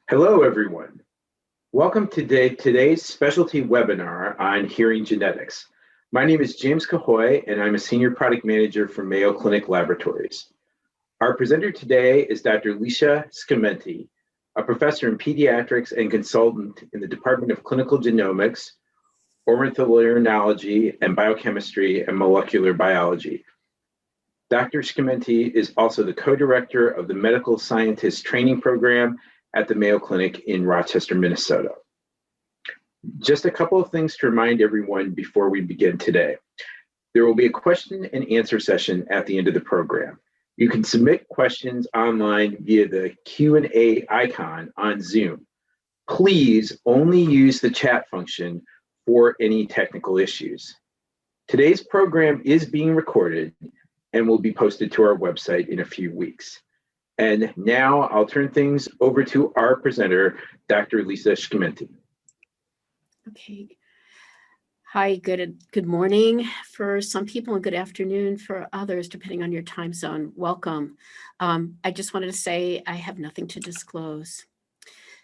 Hello, everyone. Welcome to today's specialty webinar on hearing genetics. My name is James Cahoy, and I'm a Senior Product Manager for Mayo Clinic Laboratories. Our presenter today is Dr. Licia Scimenti, a professor in pediatrics and consultant in the Department of Clinical Genomics, Ornitholaryngology, and Biochemistry and Molecular Biology. Dr. Scimenti is also the co-director of the Medical Scientist Training Program at the Mayo Clinic in Rochester, Minnesota. Just a couple of things to remind everyone before we begin today. There will be a question and answer session at the end of the program. You can submit questions online via the Q&A icon on Zoom. Please only use the chat function for any technical issues. Today's program is being recorded and will be posted to our website in a few weeks. And now I'll turn things over to our presenter, Dr. Licia Scimenti. Okay. Hi, good morning for some people and good afternoon for others, depending on your time zone. Welcome. I just wanted to say I have nothing to disclose.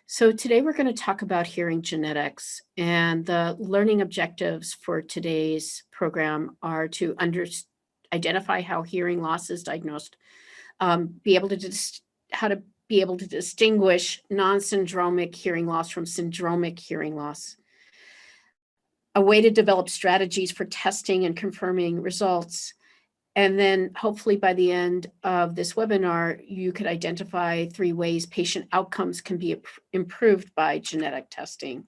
So today we're going to talk about hearing genetics, and the learning objectives for today's program are to identify how hearing loss is diagnosed, be able to distinguish non-syndromic hearing loss from syndromic hearing loss, a way to develop strategies for testing and confirming results, and then hopefully by the end of this webinar, you could identify 3 ways patient outcomes can be improved by genetic testing.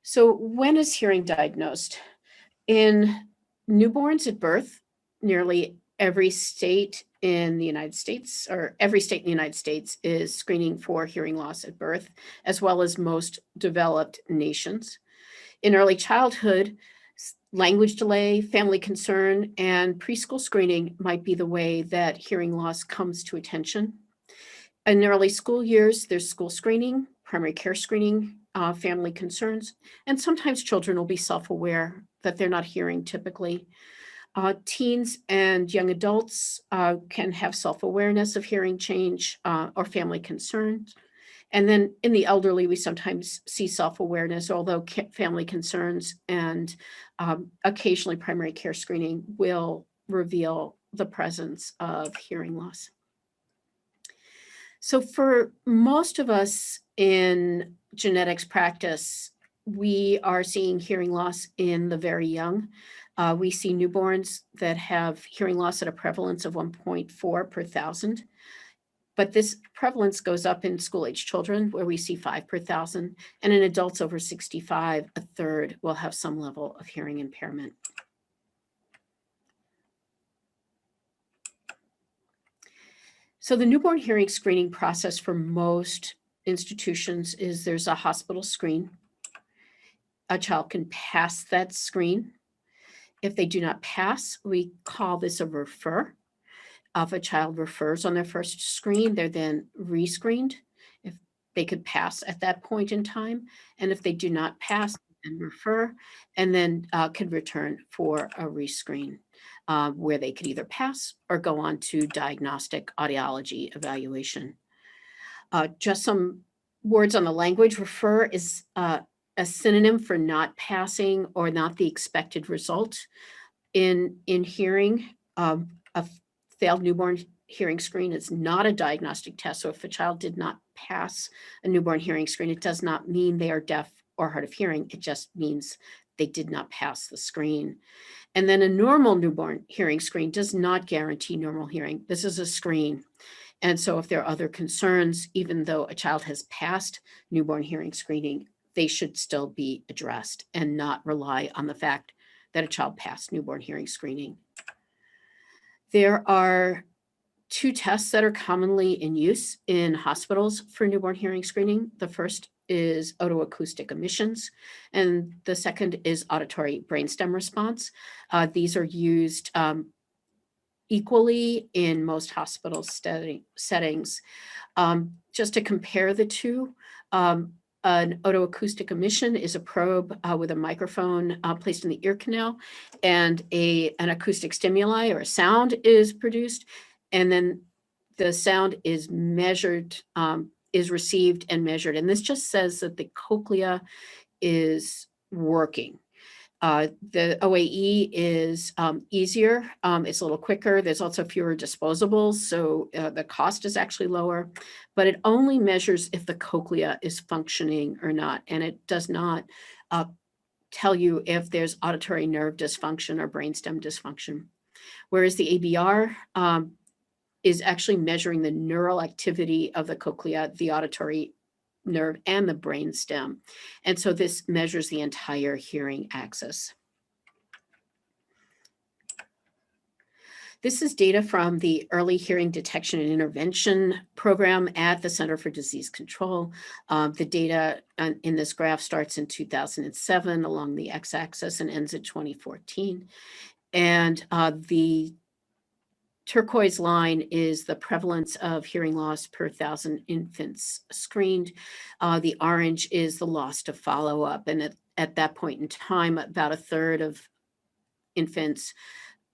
So when is hearing diagnosed? In newborns at birth, nearly every state in the United States, or every state in the United States, is screening for hearing loss at birth, as well as most developed nations. In early childhood, language delay, family concern, and preschool screening might be the way that hearing loss comes to attention. In early school years, there's school screening, primary care screening, family concerns, and sometimes children will be self-aware that they're not hearing typically. Teens and young adults can have self-awareness of hearing change or family concerns. And then in the elderly, we sometimes see self-awareness, although family concerns and occasionally primary care screening will reveal the presence of hearing loss. So for most of us in genetics practice, we are seeing hearing loss in the very young. We see newborns that have hearing loss at a prevalence of 1.4 per thousand. But this prevalence goes up in school-age children, where we see 5 per thousand. And in adults over 65, a third will have some level of hearing impairment. So the newborn hearing screening process for most institutions is there's a hospital screen. A child can pass that screen. If they do not pass, we call this a refer. If a child refers on their first screen, they're then rescreened if they could pass at that point in time. And if they do not pass, then refer, and then could return for a rescreen where they could either pass or go on to diagnostic audiology evaluation. Just some words on the language. Refer is a synonym for not passing or not the expected result. In hearing, a failed newborn hearing screen is not a diagnostic test. So if a child did not pass a newborn hearing screen, it does not mean they are deaf or hard of hearing. It just means they did not pass the screen. And then a normal newborn hearing screen does not guarantee normal hearing. This is a screen. And so if there are other concerns, even though a child has passed newborn hearing screening, they should still be addressed and not rely on the fact that a child passed newborn hearing screening. There are 2 tests that are commonly in use in hospitals for newborn hearing screening. The first is otoacoustic emissions, and the second is auditory brainstem response. These are used equally in most hospital settings. Just to compare the 2, an otoacoustic emission is a probe with a microphone placed in the ear canal, and an acoustic stimuli or a sound is produced. And then the sound is measured, is received and measured. And this just says that the cochlea is working. The OAE is easier. It's a little quicker. There's also fewer disposables, so the cost is actually lower, but it only measures if the cochlea is functioning or not, and it does not tell you if there's auditory nerve dysfunction or brainstem dysfunction. Whereas the ABR is actually measuring the neural activity of the cochlea, the auditory nerve, and the brainstem. And so this measures the entire hearing axis. This is data from the Early Hearing Detection and Intervention Program at the Center for Disease Control. The data in this graph starts in 2007 along the x-axis and ends at 2014. And the turquoise line is the prevalence of hearing loss per 1,000 infants screened. The orange is the loss to follow-up. And at that point in time, about a third of infants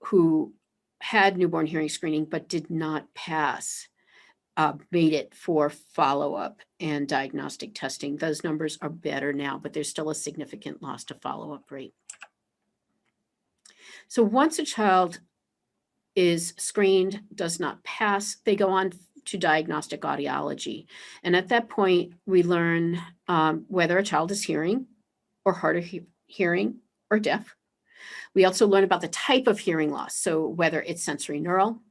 who had newborn hearing screening but did not pass made it for follow-up and diagnostic testing. Those numbers are better now, but there's still a significant loss to follow-up rate. So once a child is screened, does not pass, they go on to diagnostic audiology. And at that point, we learn whether a child is hearing or hard of hearing or deaf. We also learn about the type of hearing loss, so whether it's sensory neural,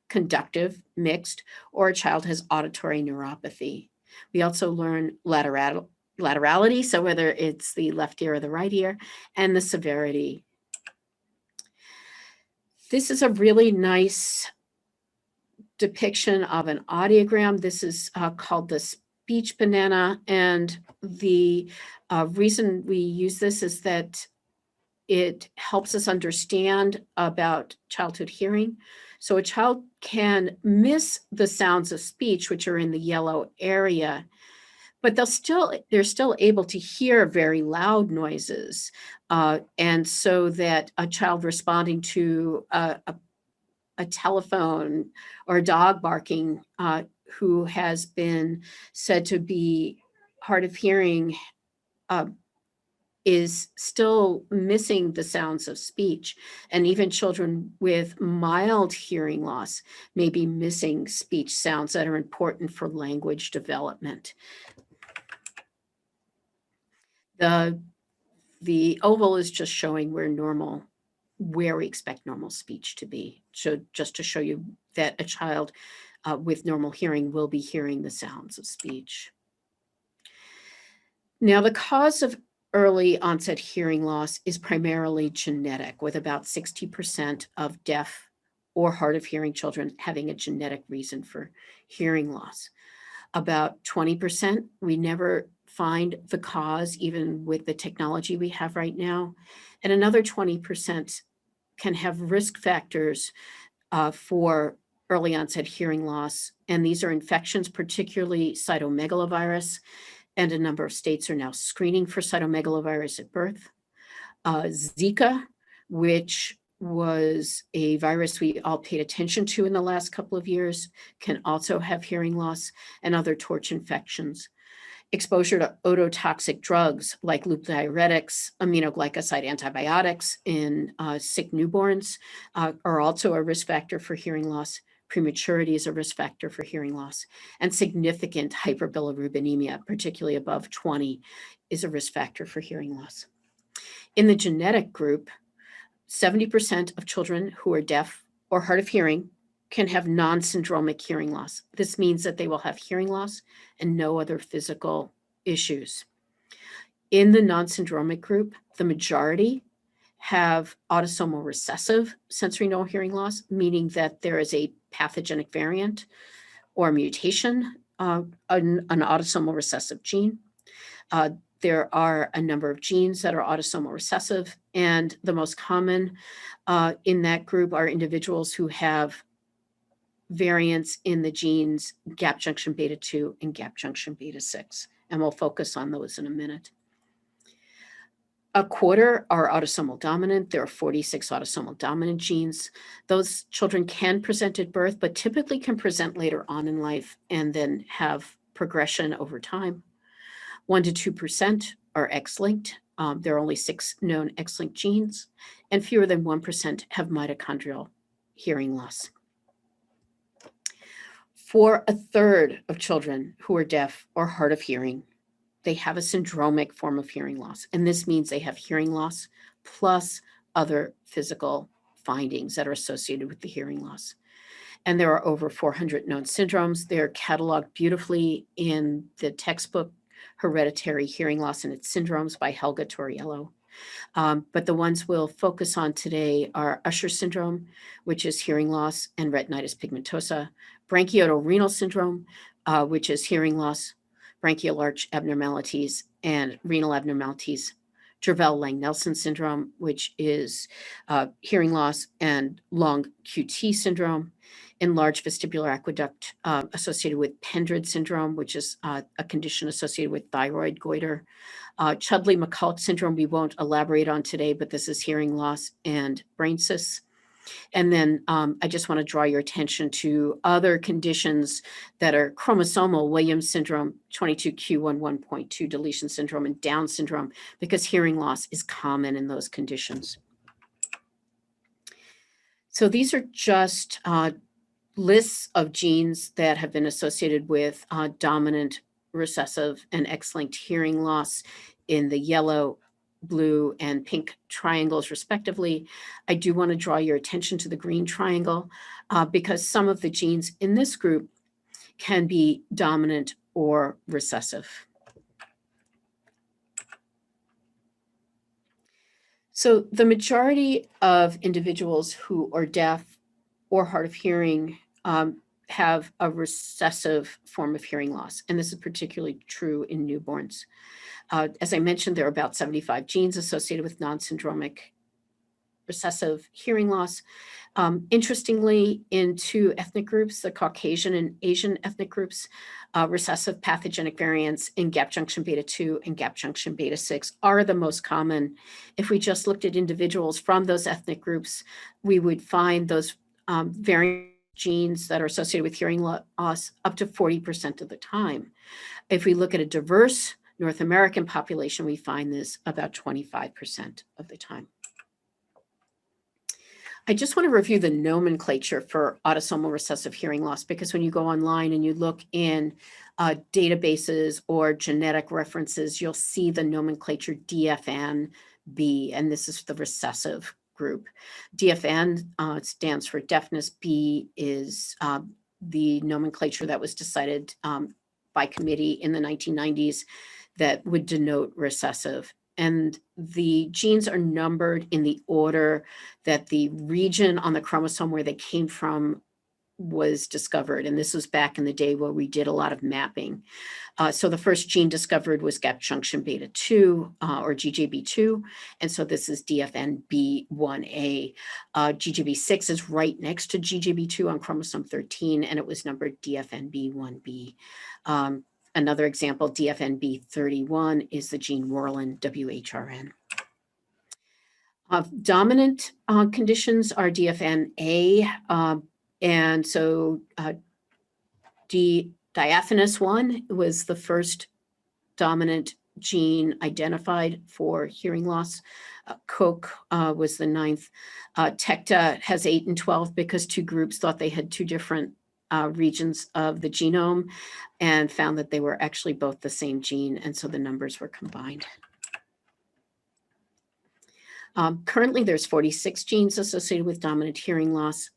conductive, mixed, or a child has auditory neuropathy. We also learn laterality, so whether it's the left ear or the right ear, and the severity. This is a really nice depiction of an audiogram. This is called the speech banana, and the reason we use this is that it helps us understand about childhood hearing. So a child can miss the sounds of speech, which are in the yellow area, but they're still able to hear very loud noises. And so that a child responding to a telephone or a dog barking who has been said to be hard of hearing is still missing the sounds of speech. And even children with mild hearing loss may be missing speech sounds that are important for language development. The oval is just showing where we expect normal speech to be. So just to show you that a child with normal hearing will be hearing the sounds of speech. Now, the cause of early onset hearing loss is primarily genetic, with about 60% of deaf or hard of hearing children having a genetic reason for hearing loss. About 20%, we never find the cause, even with the technology we have right now. And another 20% can have risk factors for early onset hearing loss. And these are infections, particularly cytomegalovirus. And a number of states are now screening for cytomegalovirus at birth. Zika, which was a virus we all paid attention to in the last couple of years, can also have hearing loss, and other torch infections. Exposure to ototoxic drugs like loop diuretics, aminoglycoside antibiotics in sick newborns are also a risk factor for hearing loss. Prematurity is a risk factor for hearing loss, and significant hyperbilirubinemia, particularly above 20, is a risk factor for hearing loss. In the genetic group, 70% of children who are deaf or hard of hearing can have non-syndromic hearing loss. This means that they will have hearing loss and no other physical issues. In the non-syndromic group, the majority have autosomal recessive sensory neural hearing loss, meaning that there is a pathogenic variant or mutation, an autosomal recessive gene. There are a number of genes that are autosomal recessive, and the most common in that group are individuals who have variants in the genes gap junction beta 2 and gap junction beta 6, and we'll focus on those in a minute. A quarter are autosomal dominant. There are 46 autosomal dominant genes. Those children can present at birth, but typically can present later on in life and then have progression over time. 1 to 2% are X-linked. There are only 6 known X-linked genes, and fewer than 1% have mitochondrial hearing loss. For a third of children who are deaf or hard of hearing, they have a syndromic form of hearing loss. And this means they have hearing loss plus other physical findings that are associated with the hearing loss. And there are over 400 known syndromes. They're cataloged beautifully in the textbook, Hereditary Hearing Loss and Its Syndromes by Helga Torriello. But the ones we'll focus on today are Usher syndrome, which is hearing loss and retinitis pigmentosa, branchiotorenal syndrome, which is hearing loss, branchial arch abnormalities, and renal abnormalities, Dravel-Lang-Nelson syndrome, which is hearing loss and long QT syndrome, enlarged vestibular aqueduct associated with Pendred syndrome, which is a condition associated with thyroid goiter, Chudley-McCulloch syndrome we won't elaborate on today, but this is hearing loss and brain cysts. And then I just want to draw your attention to other conditions that are chromosomal: Williams syndrome, 22q11.2 deletion syndrome, and Down syndrome, because hearing loss is common in those conditions. So these are just lists of genes that have been associated with dominant, recessive, and X-linked hearing loss in the yellow, blue, and pink triangles respectively. I do want to draw your attention to the green triangle because some of the genes in this group can be dominant or recessive. So the majority of individuals who are deaf or hard of hearing have a recessive form of hearing loss, and this is particularly true in newborns. As I mentioned, there are about 75 genes associated with non-syndromic recessive hearing loss. Interestingly, in 2 ethnic groups, the Caucasian and Asian ethnic groups, recessive pathogenic variants in gap junction beta 2 and gap junction beta 6 are the most common. If we just looked at individuals from those ethnic groups, we would find those variant genes that are associated with hearing loss up to 40% of the time. If we look at a diverse North American population, we find this about 25% of the time. I just want to review the nomenclature for autosomal recessive hearing loss, because when you go online and you look in databases or genetic references, you'll see the nomenclature DFN-B, and this is the recessive group. DFN stands for deafness. B is the nomenclature that was decided by committee in the 1990s that would denote recessive. And the genes are numbered in the order that the region on the chromosome where they came from was discovered. And this was back in the day where we did a lot of mapping. So the first gene discovered was gap junction beta 2 or GJB2. And so this is DFNB1A. GJB6 is right next to GJB2 on chromosome 13, and it was numbered DFNB1B. Another example, DFNB31, is the gene Worlin, WHRN. Dominant conditions are DFNA, and so diaphanous 1 was the first dominant gene identified for hearing loss. Koch was the 9th. Tecta has 8 and 12 because 2 groups thought they had 2 different regions of the genome and found that they were actually both the same gene, and so the numbers were combined. Currently, there's 46 genes associated with dominant hearing loss.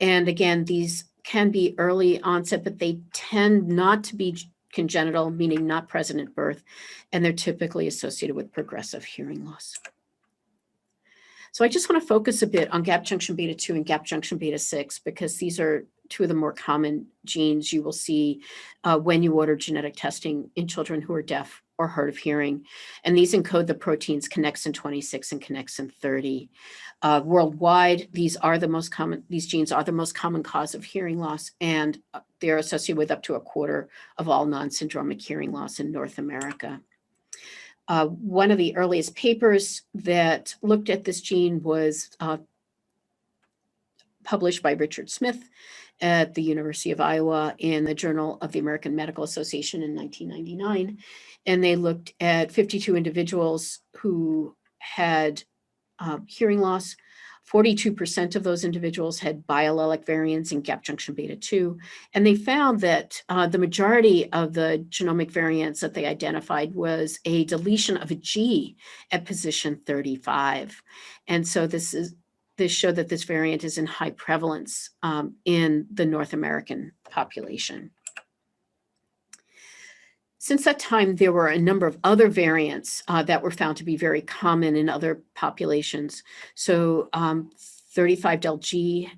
And again, these can be early onset, but they tend not to be congenital, meaning not present at birth, and they're typically associated with progressive hearing loss. So I just want to focus a bit on gap junction beta 2 and gap junction beta 6, because these are 2 of the more common genes you will see when you order genetic testing in children who are deaf or hard of hearing. And these encode the proteins connexin 26 and connexin 30. Worldwide, these genes are the most common cause of hearing loss, and they're associated with up to a quarter of all non-syndromic hearing loss in North America. One of the earliest papers that looked at this gene was published by Richard Smith at the University of Iowa in the Journal of the American Medical Association in 1999. And they looked at 52 individuals who had hearing loss. 42% of those individuals had biallelic variants in gap junction beta 2. And they found that the majority of the genomic variants that they identified was a deletion of a G at position 35. And so this showed that this variant is in high prevalence in the North American population. Since that time, there were a number of other variants that were found to be very common in other populations. So 35-del-G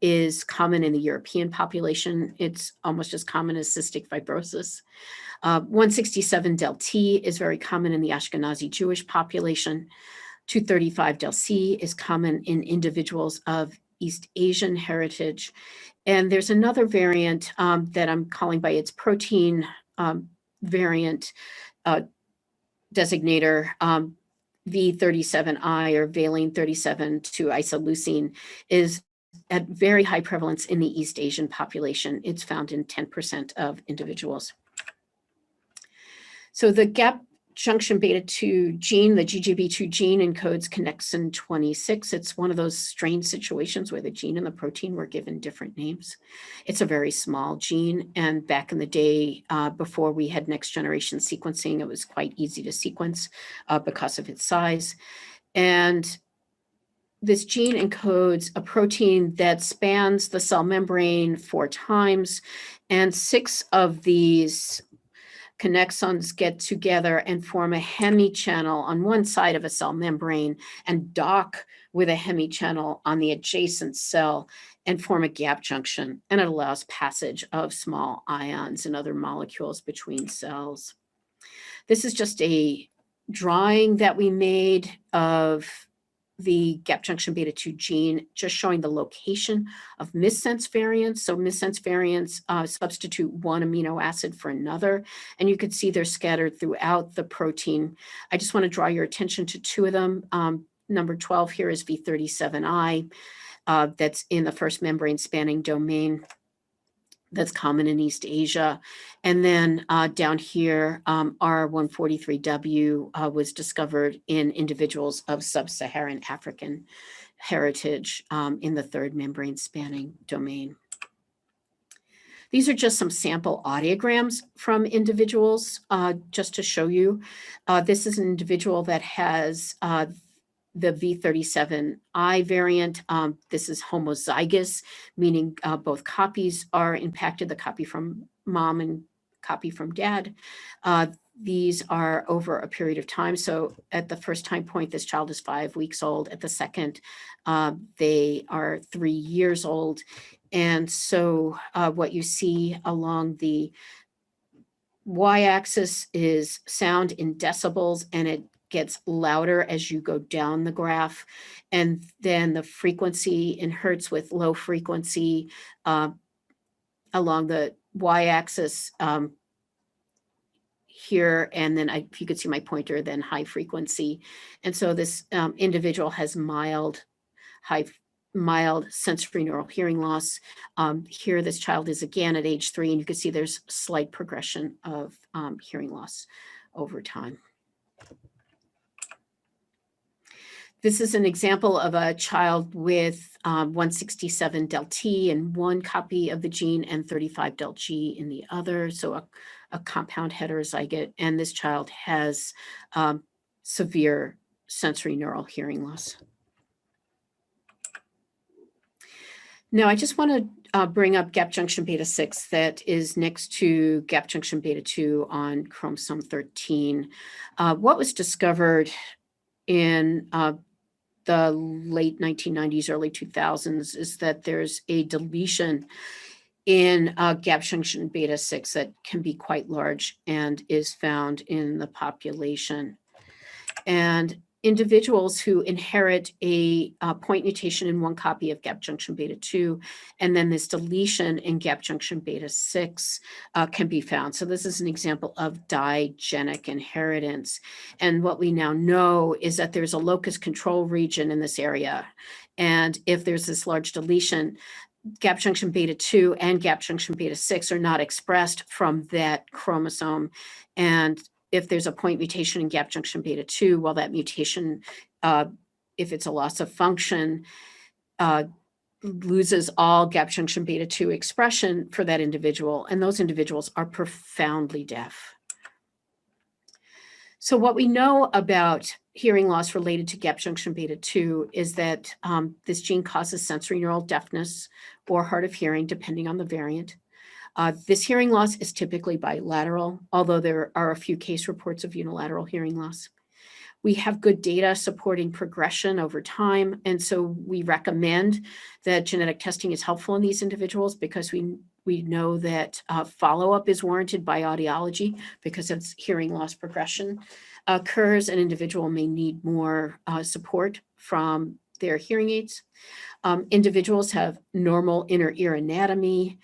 is common in the European population. It's almost as common as cystic fibrosis. 167-del-T is very common in the Ashkenazi Jewish population. 235-del-C is common in individuals of East Asian heritage. And there's another variant that I'm calling by its protein variant designator, V37I or valine 37 to isoleucine, is at very high prevalence in the East Asian population. It's found in 10% of individuals. So the gap junction beta 2 gene, the GJB2 gene, encodes connexin 26. It's one of those strange situations where the gene and the protein were given different names. It's a very small gene, and back in the day, before we had next generation sequencing, it was quite easy to sequence because of its size. And this gene encodes a protein that spans the cell membrane 4 times, and 6 of these connexons get together and form a hemichannel on one side of a cell membrane and dock with a hemichannel on the adjacent cell and form a gap junction. And it allows passage of small ions and other molecules between cells. This is just a drawing that we made of the gap junction beta 2 gene, just showing the location of missense variants. So missense variants substitute one amino acid for another, and you can see they're scattered throughout the protein. I just want to draw your attention to 2 of them. Number 12 here is V37I, that's in the first membrane spanning domain. That's common in East Asia. And then down here, R143W was discovered in individuals of sub-Saharan African heritage in the third membrane spanning domain. These are just some sample audiograms from individuals, just to show you. This is an individual that has the V37I variant. This is homozygous, meaning both copies are impacted, the copy from mom and copy from dad. These are over a period of time. So at the first time point, this child is 5 weeks old. At the second, they are 3 years old. And so what you see along the y-axis is sound in decibels, and it gets louder as you go down the graph. And then the frequency in hertz with low frequency along the y-axis here. And then if you could see my pointer, then high frequency. And so this individual has mild sensory neural hearing loss. Here, this child is again at age 3, and you can see there's slight progression of hearing loss over time. This is an example of a child with 167-del-T in one copy of the gene and 35-del-G in the other, so a compound heterozygote, and this child has severe sensory neural hearing loss. Now, I just want to bring up gap junction beta 6 that is next to gap junction beta 2 on chromosome 13. What was discovered in the late 1990s, early 2000s is that there's a deletion in gap junction beta 6 that can be quite large and is found in the population. And individuals who inherit a point mutation in one copy of gap junction beta 2, and then this deletion in gap junction beta 6 can be found. So this is an example of digenic inheritance. And what we now know is that there's a locus control region in this area. And if there's this large deletion, gap junction beta 2 and gap junction beta 6 are not expressed from that chromosome. And if there's a point mutation in gap junction beta 2, well, that mutation, if it's a loss of function, loses all gap junction beta 2 expression for that individual. And those individuals are profoundly deaf. So what we know about hearing loss related to gap junction beta 2 is that this gene causes sensory neural deafness or hard of hearing, depending on the variant. This hearing loss is typically bilateral, although there are a few case reports of unilateral hearing loss. We have good data supporting progression over time, and so we recommend that genetic testing is helpful in these individuals because we know that follow-up is warranted by audiology because as hearing loss progression occurs, an individual may need more support from their hearing aids. Individuals have normal inner ear anatomy.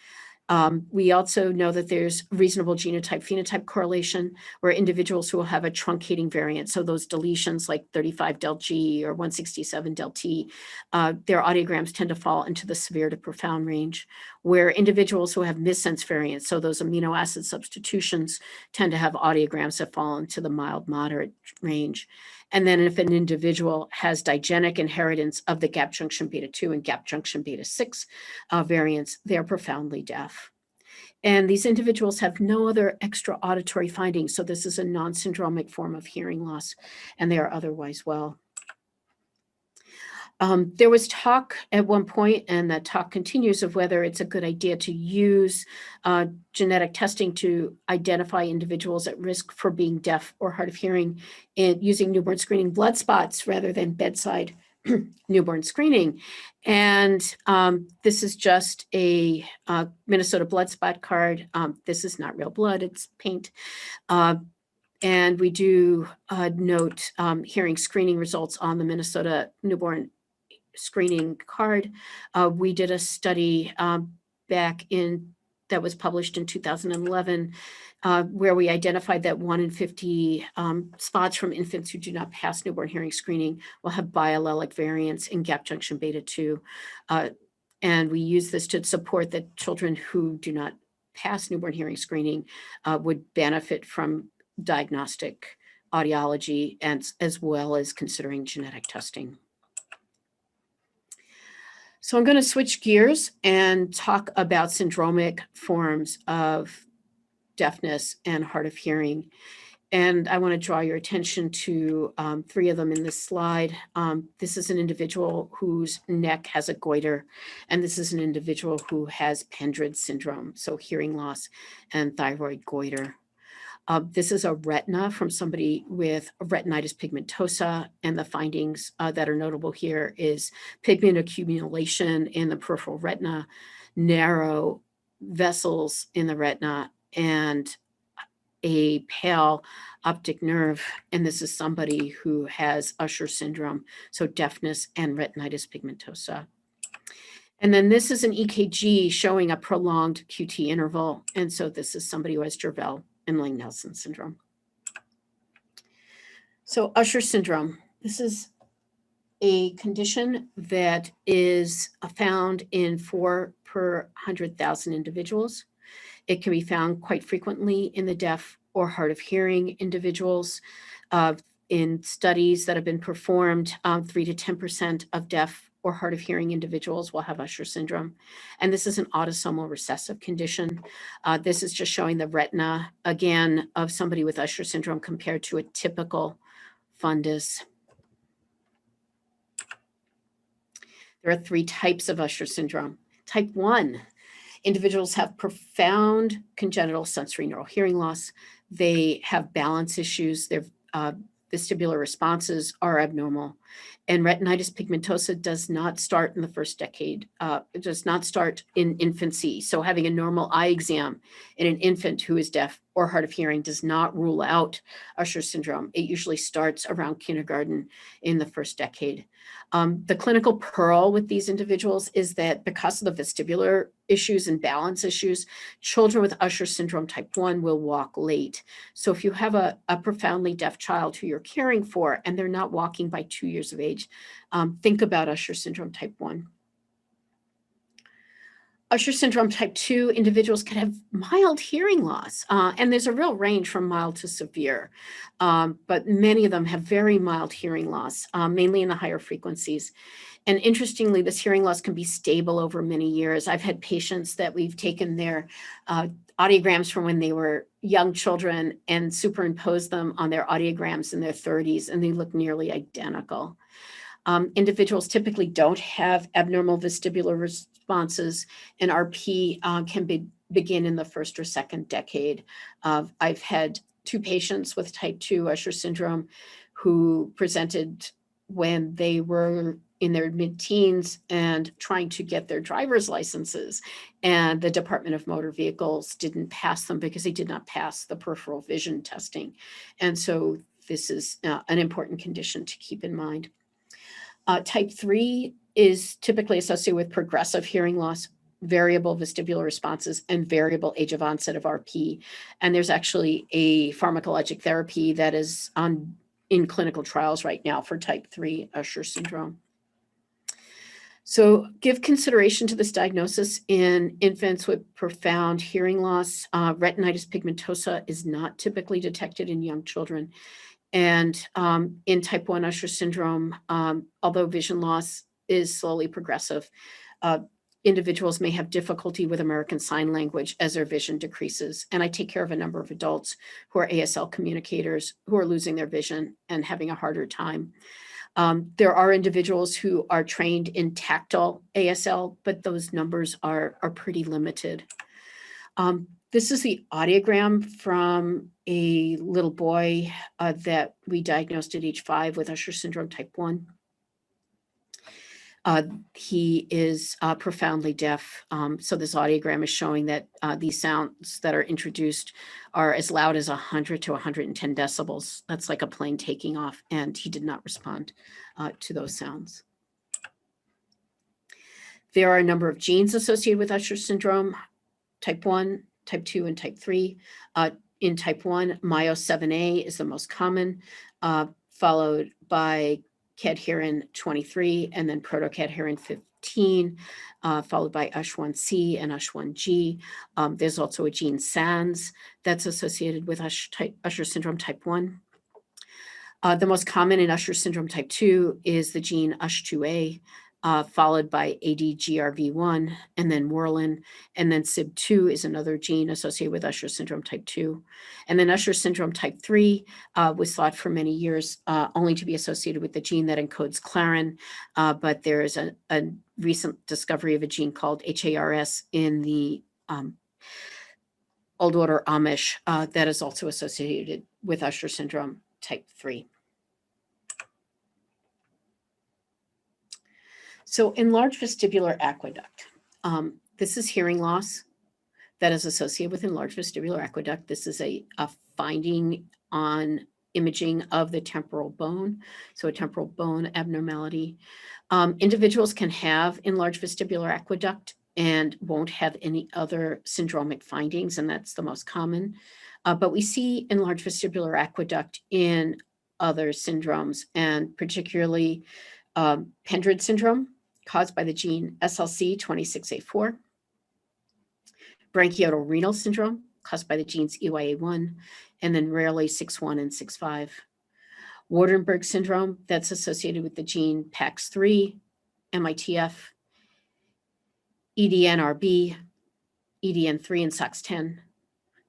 We also know that there's reasonable genotype-phenotype correlation where individuals who will have a truncating variant, so those deletions like 35 del G or 167 del T, their audiograms tend to fall into the severe to profound range, where individuals who have missense variants, so those amino acid substitutions, tend to have audiograms that fall into the mild moderate range. And then if an individual has digenic inheritance of the gap junction beta 2 and gap junction beta 6 variants, they're profoundly deaf. And these individuals have no other extra auditory findings. So this is a non-syndromic form of hearing loss, and they are otherwise well. There was talk at one point, and that talk continues, of whether it's a good idea to use genetic testing to identify individuals at risk for being deaf or hard of hearing and using newborn screening blood spots rather than bedside newborn screening. And this is just a Minnesota blood spot card. This is not real blood, it's paint. And we do note hearing screening results on the Minnesota newborn screening card. We did a study that was published in 2011 where we identified that 1 in 50 spots from infants who do not pass newborn hearing screening will have biallelic variants in gap junction beta 2. And we use this to support that children who do not pass newborn hearing screening would benefit from diagnostic audiology and as well as considering genetic testing. So I'm going to switch gears and talk about syndromic forms of deafness and hard of hearing. And I want to draw your attention to 3 of them in this slide. This is an individual whose neck has a goiter, and this is an individual who has Pendred syndrome, so hearing loss and thyroid goiter. This is a retina from somebody with retinitis pigmentosa, and the findings that are notable here is pigment accumulation in the peripheral retina, narrow vessels in the retina, and a pale optic nerve. And this is somebody who has Usher syndrome, so deafness and retinitis pigmentosa. And then this is an EKG showing a prolonged QT interval. And so this is somebody who has Jervell and Lang-Nelson syndrome. So Usher syndrome, this is a condition that is found in 4 per 100,000 individuals. It can be found quite frequently in the deaf or hard of hearing individuals. In studies that have been performed, 3 to 10% of deaf or hard of hearing individuals will have Usher syndrome. And this is an autosomal recessive condition. This is just showing the retina, again, of somebody with Usher syndrome compared to a typical fundus. There are 3 types of Usher syndrome. Type 1, individuals have profound congenital sensory neural hearing loss. They have balance issues. They're vestibular responses are abnormal. And retinitis pigmentosa does not start in the first decade. It does not start in infancy. So having a normal eye exam in an infant who is deaf or hard of hearing does not rule out Usher syndrome. It usually starts around kindergarten in the first decade. The clinical pearl with these individuals is that because of the vestibular issues and balance issues, children with Usher syndrome type 1 will walk late. So if you have a profoundly deaf child who you're caring for and they're not walking by 2 years of age, think about Usher syndrome type 1. Usher syndrome type 2 individuals can have mild hearing loss, and there's a real range from mild to severe, but many of them have very mild hearing loss, mainly in the higher frequencies. And interestingly, this hearing loss can be stable over many years. I've had patients that we've taken their audiograms from when they were young children and superimposed them on their audiograms in their 30s, and they look nearly identical. Individuals typically don't have abnormal vestibular responses, and RP can begin in the first or second decade. I've had 2 patients with type 2 Usher syndrome who presented when they were in their mid-teens and trying to get their driver's licenses, and the Department of Motor Vehicles didn't pass them because they did not pass the peripheral vision testing. And so this is an important condition to keep in mind. Type 3 is typically associated with progressive hearing loss, variable vestibular responses, and variable age of onset of RP. And there's actually a pharmacologic therapy that is in clinical trials right now for type 3 Usher syndrome. So give consideration to this diagnosis in infants with profound hearing loss. Retinitis pigmentosa is not typically detected in young children. And in type 1 Usher syndrome, although vision loss is slowly progressive, individuals may have difficulty with American Sign Language as their vision decreases. And I take care of a number of adults who are ASL communicators who are losing their vision and having a harder time. There are individuals who are trained in tactile ASL, but those numbers are pretty limited. This is the audiogram from a little boy that we diagnosed at age 5 with Usher syndrome type 1. He is profoundly deaf. So this audiogram is showing that these sounds that are introduced are as loud as 100 to 110 decibels. That's like a plane taking off, and he did not respond to those sounds. There are a number of genes associated with Usher syndrome, type 1, type 2, and type 3. In type 1, MYO7A is the most common, followed by cadherin 23, and then protocadherin 15, followed by USH1C and USH1G. There's also a gene SANS that's associated with Usher syndrome type 1. The most common in Usher syndrome type 2 is the gene USH2A, followed by ADGRV1, and then Werlin, and then SIB2 is another gene associated with Usher syndrome type 2. And then Usher syndrome type 3 was thought for many years only to be associated with the gene that encodes Clarin, but there is a recent discovery of a gene called HARS in the Old Order Amish that is also associated with Usher syndrome type 3. So enlarged vestibular aqueduct. This is hearing loss that is associated with enlarged vestibular aqueduct. This is a finding on imaging of the temporal bone, so a temporal bone abnormality. Individuals can have enlarged vestibular aqueduct and won't have any other syndromic findings, and that's the most common. But we see enlarged vestibular aqueduct in other syndromes, and particularly Pendred syndrome, caused by the gene SLC26A4, branchiotorenal syndrome, caused by the genes EYA1, and then rarely 6-1 and 6-5. Waardenburg syndrome, that's associated with the gene PAX3, MITF, EDNRB, EDN3, and SOX10.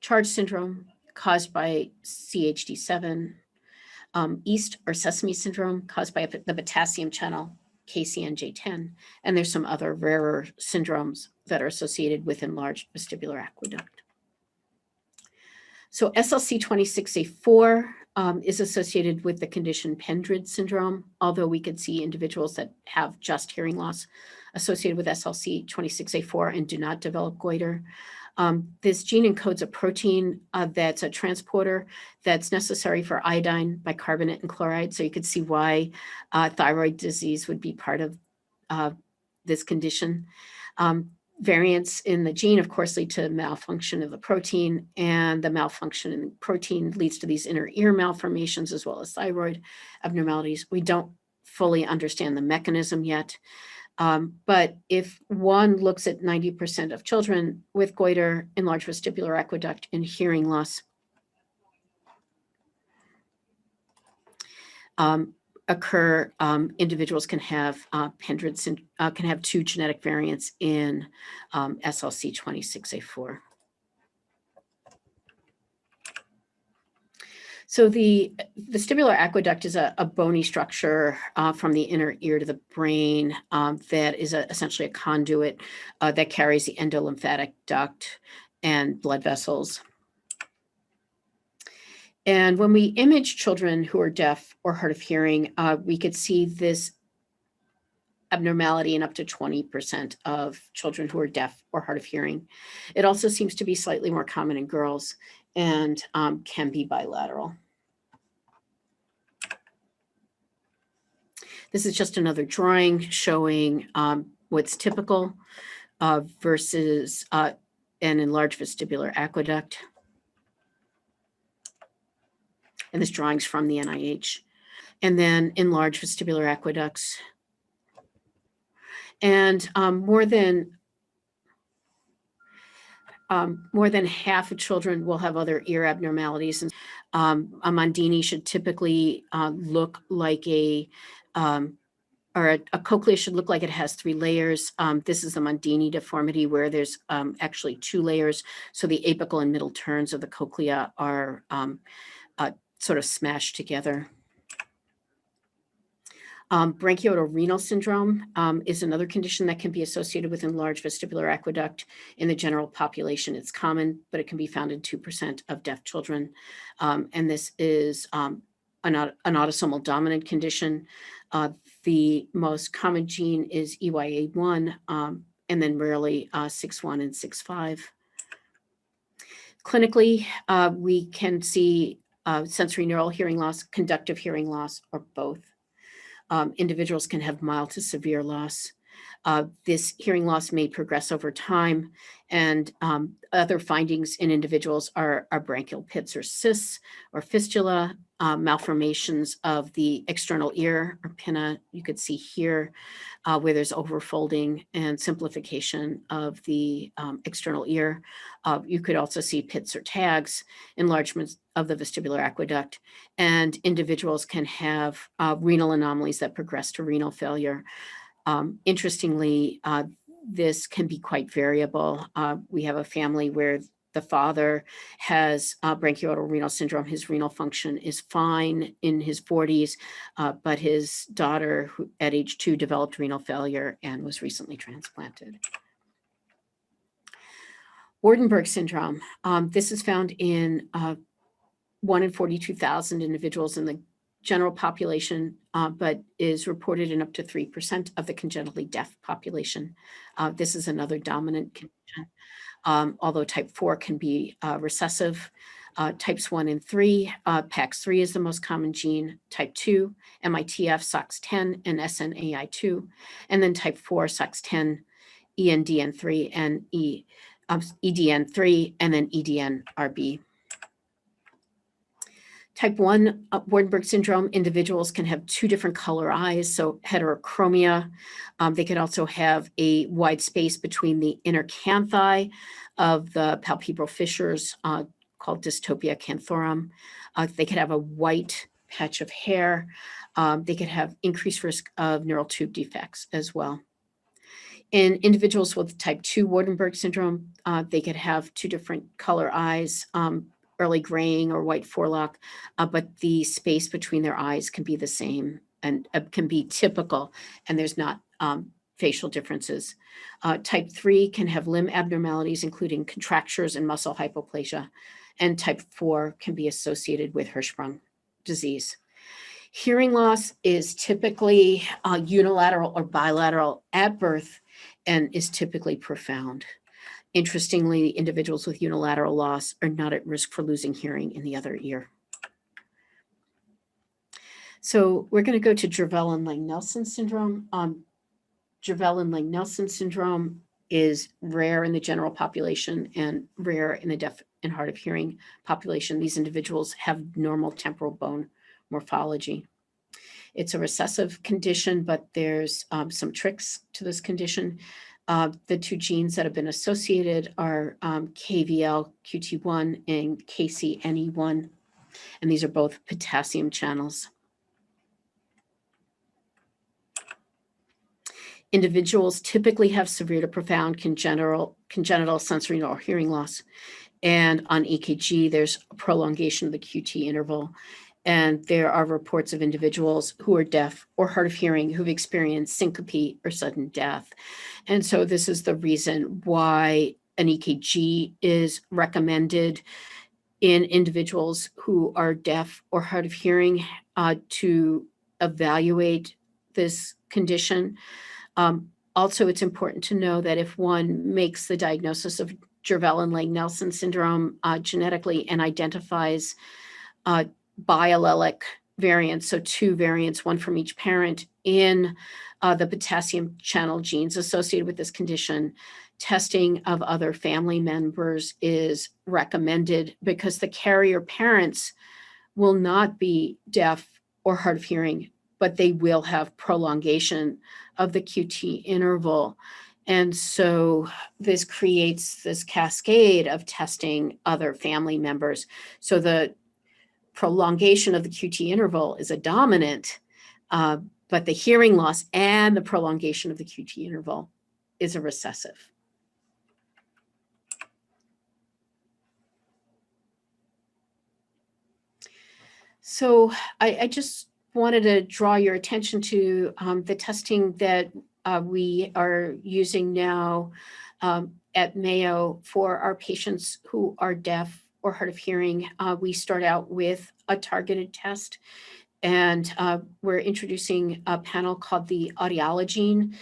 Charge syndrome, caused by CHD7. East or sesame syndrome, caused by the potassium channel, KCNJ10, and there's some other rarer syndromes that are associated with enlarged vestibular aqueduct. So SLC26A4 is associated with the condition Pendred syndrome, although we could see individuals that have just hearing loss associated with SLC 26A4 and do not develop goiter. This gene encodes a protein that's a transporter that's necessary for iodine, bicarbonate, and chloride. So you could see why thyroid disease would be part of this condition. Variants in the gene, of course, lead to malfunction of the protein, and the malfunction in the protein leads to these inner ear malformations as well as thyroid abnormalities. We don't fully understand the mechanism yet. But if one looks at 90% of children with goiter, enlarged vestibular aqueduct, and hearing loss occur, individuals can have Pendred can have two genetic variants in SLC 26A4. So the vestibular aqueduct is a bony structure from the inner ear to the brain that is essentially a conduit that carries the endolymphatic duct and blood vessels. And when we image children who are deaf or hard of hearing, we could see this abnormality in up to 20% of children who are deaf or hard of hearing. It also seems to be slightly more common in girls and can be bilateral. This is just another drawing showing what's typical versus an enlarged vestibular aqueduct. And this drawing's from the NIH. And then enlarged vestibular aqueducts. And more than half of children will have other ear abnormalities. And a Mondini should typically look like a cochlea should look like it has 3 layers. This is a Mondini deformity where there's actually 2 layers. So the apical and middle turns of the cochlea are sort of smashed together. Branchiotorenal syndrome is another condition that can be associated with enlarged vestibular aqueduct. In the general population, it's common, but it can be found in 2% of deaf children. And this is an autosomal dominant condition. The most common gene is EYA1, and then rarely 6.1 and 6.5. Clinically, we can see sensory neural hearing loss, conductive hearing loss, or both. Individuals can have mild to severe loss. This hearing loss may progress over time, and other findings in individuals are branchial pits or cysts or fistula, malformations of the external ear or pinna. You could see here where there's overfolding and simplification of the external ear. You could also see pits or tags, enlargements of the vestibular aqueduct, and individuals can have renal anomalies that progress to renal failure. Interestingly, this can be quite variable. We have a family where the father has branchiotorenal syndrome. His renal function is fine in his 40s, but his daughter, who at age 2, developed renal failure and was recently transplanted. Waardenburg syndrome. This is found in 1 in 42,000 individuals in the general population, but is reported in up to 3% of the congenitally deaf population. This is another dominant condition, although type 4 can be recessive. Types 1 and 3, PAX3 is the most common gene. Type 2, MITF, SOX10, and SNAI2. And then type 4, SOX10, ENDN3, and EDN3, and then EDNRB. Type 1 Waardenburg syndrome, individuals can have 2 different color eyes, so heterochromia. They can also have a wide space between the inner canthi of the palpebral fissures called dystopia canthorum. They could have a white patch of hair. They could have increased risk of neural tube defects as well. In individuals with type 2 Waardenburg syndrome, they could have 2 different color eyes, early graying or white forelock, but the space between their eyes can be the same and can be typical, and there's not facial differences. Type 3 can have limb abnormalities, including contractures and muscle hypoplasia, and type 4 can be associated with Hirschsprung disease. Hearing loss is typically unilateral or bilateral at birth and is typically profound. Interestingly, individuals with unilateral loss are not at risk for losing hearing in the other ear. So we're going to go to Jervell and Lang-Nelson syndrome. Jervell and Lang-Nelson syndrome is rare in the general population and rare in the deaf and hard of hearing population. These individuals have normal temporal bone morphology. It's a recessive condition, but there's some tricks to this condition. The two genes that have been associated are KVL-QT1 and KCNE1, and these are both potassium channels. Individuals typically have severe to profound congenital sensory or hearing loss. And on EKG, there's a prolongation of the QT interval. And there are reports of individuals who are deaf or hard of hearing who've experienced syncope or sudden death. And so this is the reason why an EKG is recommended in individuals who are deaf or hard of hearing to evaluate this condition. Also, it's important to know that if one makes the diagnosis of Jervell and Lang-Nelson syndrome genetically and identifies biallelic variants, so two variants, one from each parent in the potassium channel genes associated with this condition, testing of other family members is recommended because the carrier parents will not be deaf or hard of hearing, but they will have prolongation of the QT interval. And so this creates this cascade of testing other family members. So the prolongation of the QT interval is a dominant, but the hearing loss and the prolongation of the QT interval is a recessive. So I just wanted to draw your attention to the testing that we are using now at Mayo for our patients who are deaf or hard of hearing. We start out with a targeted test, and we're introducing a panel called the Audiologene.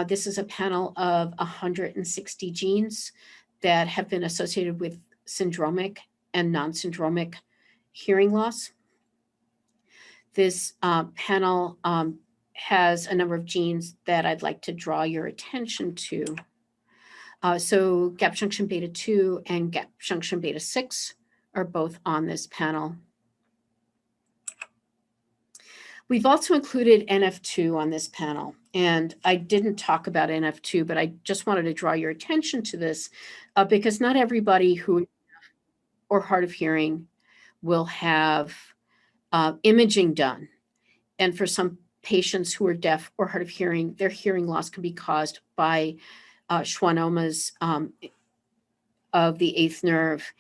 This is a panel of 160 genes that have been associated with syndromic and non-syndromic hearing loss. This panel has a number of genes that I'd like to draw your attention to. So gap junction beta 2 and gap junction beta 6 are both on this panel. We've also included NF2 on this panel, and I didn't talk about NF2, but I just wanted to draw your attention to this because not everybody who or hard of hearing will have imaging done. And for some patients who are deaf or hard of hearing, their hearing loss can be caused by schwannomas of the eighth nerve.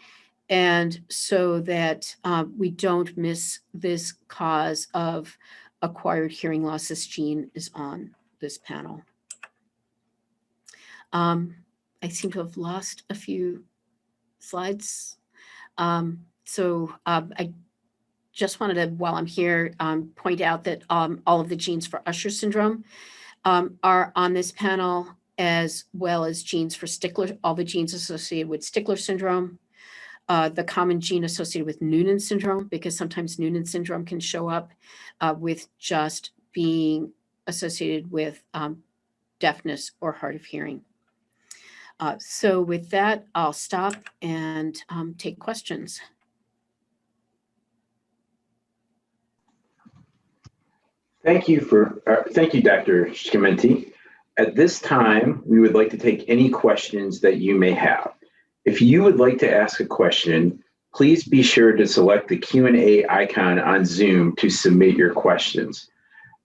And so that we don't miss this cause of acquired hearing loss, this gene is on this panel. I seem to have lost a few slides. So I just wanted to, while I'm here, point out that all of the genes for Usher syndrome are on this panel, as well as genes for Stickler, all the genes associated with Stickler syndrome, the common gene associated with Noonan syndrome, because sometimes Noonan syndrome can show up with just being associated with deafness or hard of hearing. So with that, I'll stop and take questions. Thank you, Dr. Schimenti. At this time, we would like to take any questions that you may have. If you would like to ask a question, please be sure to select the Q&A icon on Zoom to submit your questions.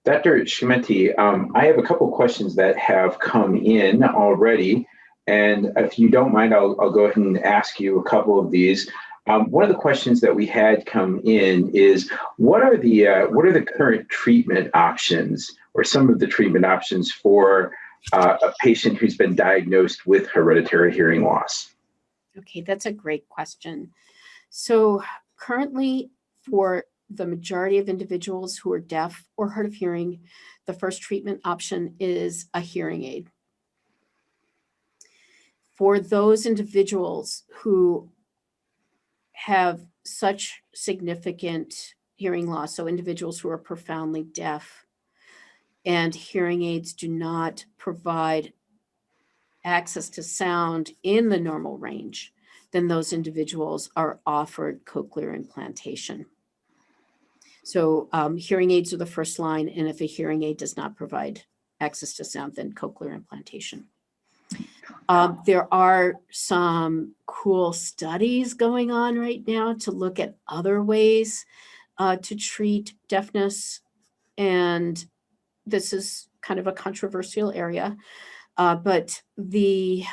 Dr. Schimenti, I have a couple questions that have come in already, and if you don't mind, I'll go ahead and ask you a couple of these. One of the questions that we had come in is, what are the current treatment options, or some of the treatment options for a patient who's been diagnosed with hereditary hearing loss? Okay, that's a great question. So currently for the majority of individuals who are deaf or hard of hearing, the first treatment option is a hearing aid. For those individuals who have such significant hearing loss, so individuals who are profoundly deaf, and hearing aids do not provide access to sound in the normal range, then those individuals are offered cochlear implantation. So hearing aids are the first line, and if a hearing aid does not provide access to sound, then cochlear implantation. There are some cool studies going on right now to look at other ways to treat deafness, and this is kind of a controversial area. But there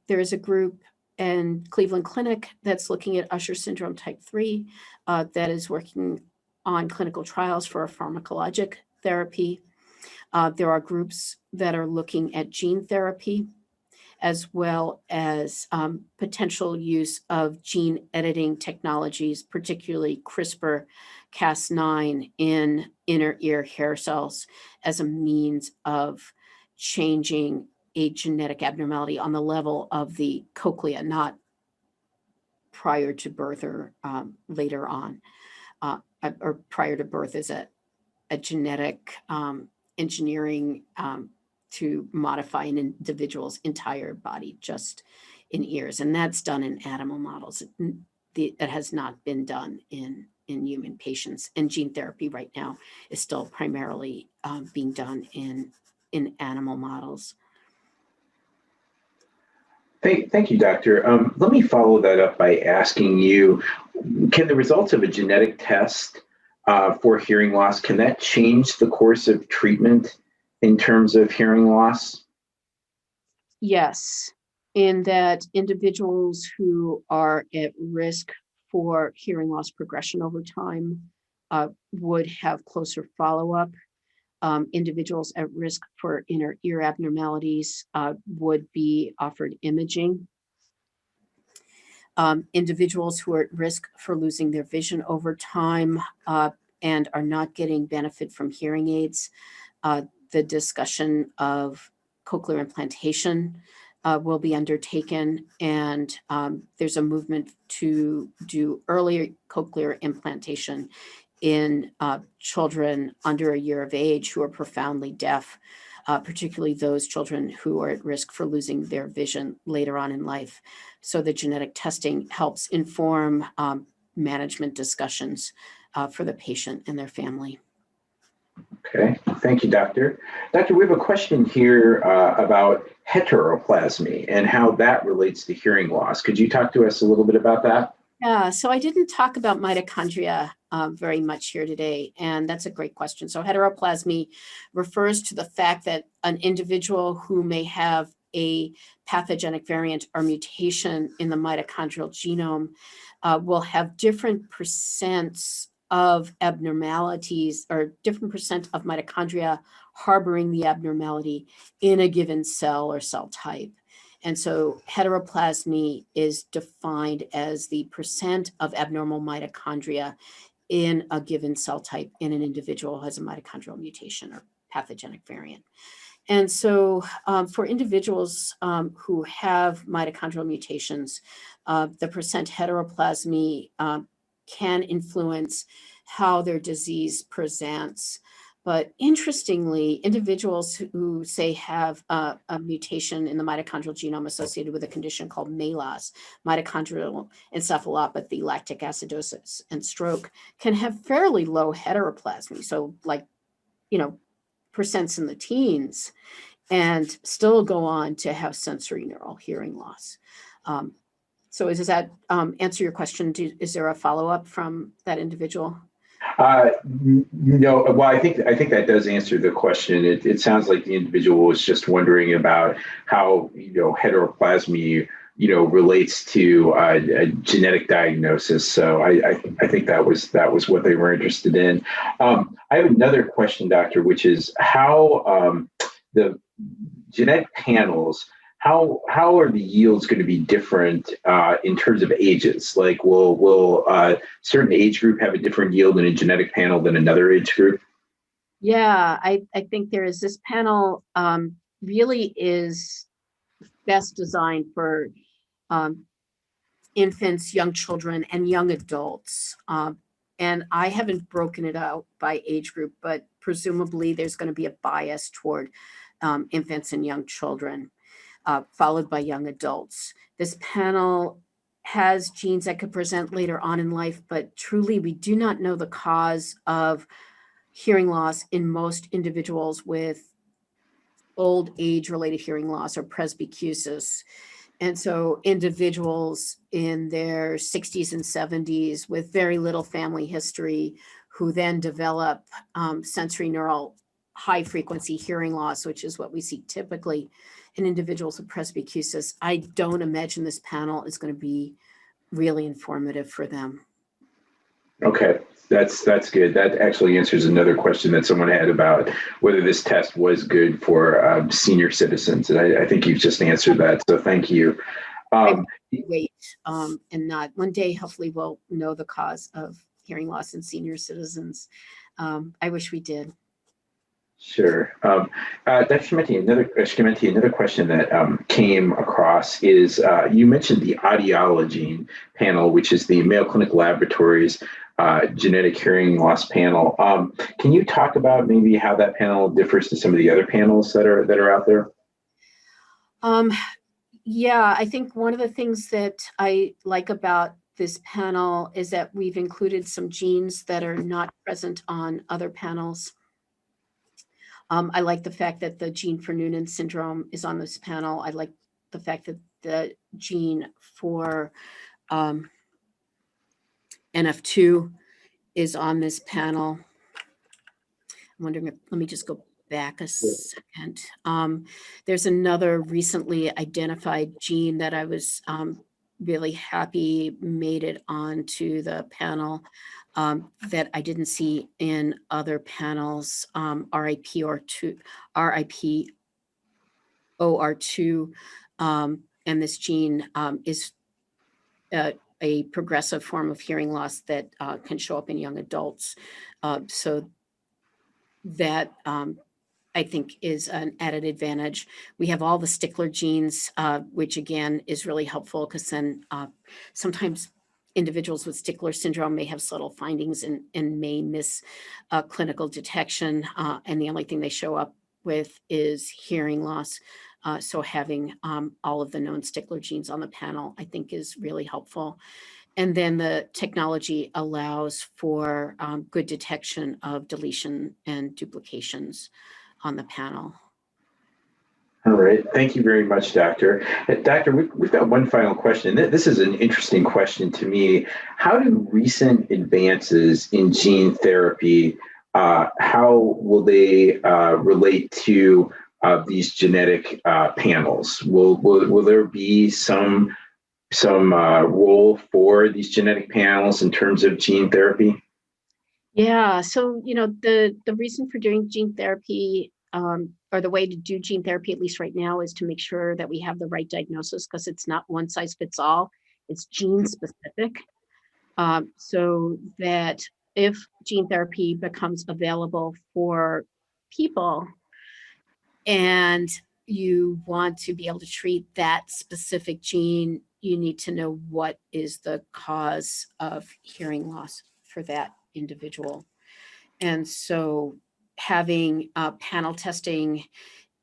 is a group in Cleveland Clinic that's looking at Usher syndrome type 3 that is working on clinical trials for a pharmacologic therapy. There are groups that are looking at gene therapy, as well as potential use of gene editing technologies, particularly CRISPR-Cas9 in inner ear hair cells as a means of changing a genetic abnormality on the level of the cochlea, not prior to birth or later on, or prior to birth is a genetic engineering to modify an individual's entire body just in ears. And that's done in animal models. It has not been done in human patients. And gene therapy right now is still primarily being done in animal models. Thank you, Doctor. Let me follow that up by asking you, can the results of a genetic test for hearing loss, can that change the course of treatment in terms of hearing loss? Yes, in that individuals who are at risk for hearing loss progression over time would have closer follow-up. Individuals at risk for inner ear abnormalities would be offered imaging. Individuals who are at risk for losing their vision over time and are not getting benefit from hearing aids, the discussion of cochlear implantation will be undertaken, and there's a movement to do earlier cochlear implantation in children under a year of age who are profoundly deaf, particularly those children who are at risk for losing their vision later on in life. So the genetic testing helps inform management discussions for the patient and their family. Okay, thank you, Doctor. Doctor, we have a question here about heteroplasmy and how that relates to hearing loss. Could you talk to us a little bit about that? Yeah, so I didn't talk about mitochondria very much here today, and that's a great question. So heteroplasmy refers to the fact that an individual who may have a pathogenic variant or mutation in the mitochondrial genome will have different percents of abnormalities or different percent of mitochondria harboring the abnormality in a given cell or cell type. And so heteroplasmy is defined as the percent of abnormal mitochondria in a given cell type in an individual who has a mitochondrial mutation or pathogenic variant. And so for individuals who have mitochondrial mutations, the percent heteroplasmy can influence how their disease presents. But interestingly, individuals who say have a mutation in the mitochondrial genome associated with a condition called MALAS, mitochondrial encephalopathy, lactic acidosis, and stroke, can have fairly low heteroplasmy. So like, percents in the teens, and still go on to have sensory neural hearing loss. So does that answer your question? Is there a follow-up from that individual? No, well, I think that does answer the question. It sounds like the individual was just wondering about how heteroplasmy relates to a genetic diagnosis. So I think that was what they were interested in. I have another question, Doctor, which is how the genetic panels, how are the yields going to be different in terms of ages? Like, will certain age group have a different yield in a genetic panel than another age group? Yeah, I think there is this panel really is best designed for um, infants, young children, and young adults. And I haven't broken it out by age group, but presumably there's going to be a bias toward infants and young children, followed by young adults. This panel has genes that could present later on in life, but truly we do not know the cause of hearing loss in most individuals with old age related hearing loss or presbycusis. And so individuals in their 60s and 70s with very little family history who then develop sensory neural high frequency hearing loss, which is what we see typically in individuals with presbycusis. I don't imagine this panel is going to be really informative for them. Okay, that's good. That actually answers another question that someone had about whether this test was good for senior citizens, and I think you've just answered that. So thank you. Wait, and not one day. Hopefully, we'll know the cause of hearing loss in senior citizens. I wish we did. Sure. Dr. Schimenti, another question that came across is you mentioned the Audiology panel, which is the Mayo Clinic Laboratories genetic hearing loss panel. Can you talk about maybe how that panel differs to some of the other panels that are out there? Yeah, I think one of the things that I like about this panel is that we've included some genes that are not present on other panels. I like the fact that the gene for Noonan syndrome is on this panel. I like the fact that the gene for NF2 is on this panel. I'm wondering if, let me just go back a second. There's another recently identified gene that I was really happy made it onto the panel that I didn't see in other panels, RIPOR2, and this gene is a progressive form of hearing loss that can show up in young adults. So that I think is an added advantage. We have all the Stickler genes, which again is really helpful because then sometimes individuals with Stickler syndrome may have subtle findings and may miss clinical detection. And the only thing they show up with is hearing loss. So having all of the known Stickler genes on the panel, I think is really helpful. And then the technology allows for good detection of deletion and duplications on the panel. All right. Thank you very much, Doctor. Doctor, we've got one final question. This is an interesting question to me. How do recent advances in gene therapy, how will they relate to these genetic panels? Will there be some role for these genetic panels in terms of gene therapy? Yeah, so the reason for doing gene therapy or the way to do gene therapy, at least right now, is to make sure that we have the right diagnosis because it's not one size fits all. It's gene specific. So that if gene therapy becomes available for people and you want to be able to treat that specific gene, you need to know what is the cause of hearing loss for that individual. And so having panel testing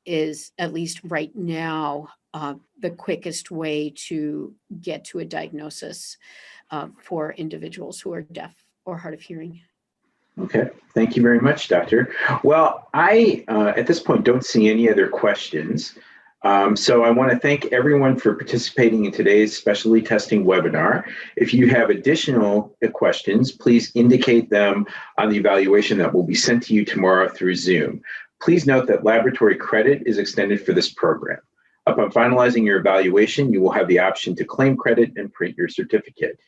is, at least right now, the quickest way to get to a diagnosis for individuals who are deaf or hard of hearing. Okay, thank you very much, Doctor. Well, I, at this point, don't see any other questions. So I want to thank everyone for participating in today's specialty testing webinar. If you have additional questions, please indicate them on the evaluation that will be sent to you tomorrow through Zoom. Please note that laboratory credit is extended for this program. Upon finalizing your evaluation, you will have the option to claim credit and print your certificate.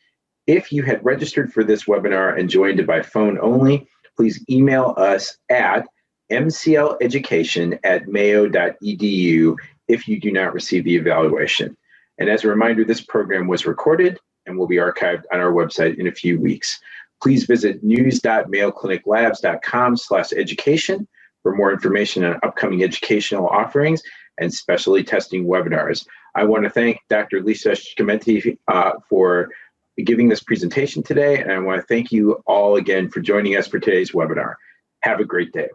If you had registered for this webinar and joined it by phone only, please email us at mcleducation@mayo.edu if you do not receive the evaluation. And as a reminder, this program was recorded and will be archived on our website in a few weeks. Please visit news.mayocliniclabs.com/education for more information on upcoming educational offerings and specialty testing webinars. I want to thank Dr. Lisa Schimenti for giving this presentation today, and I want to thank you all again for joining us for today's webinar. Have a great day.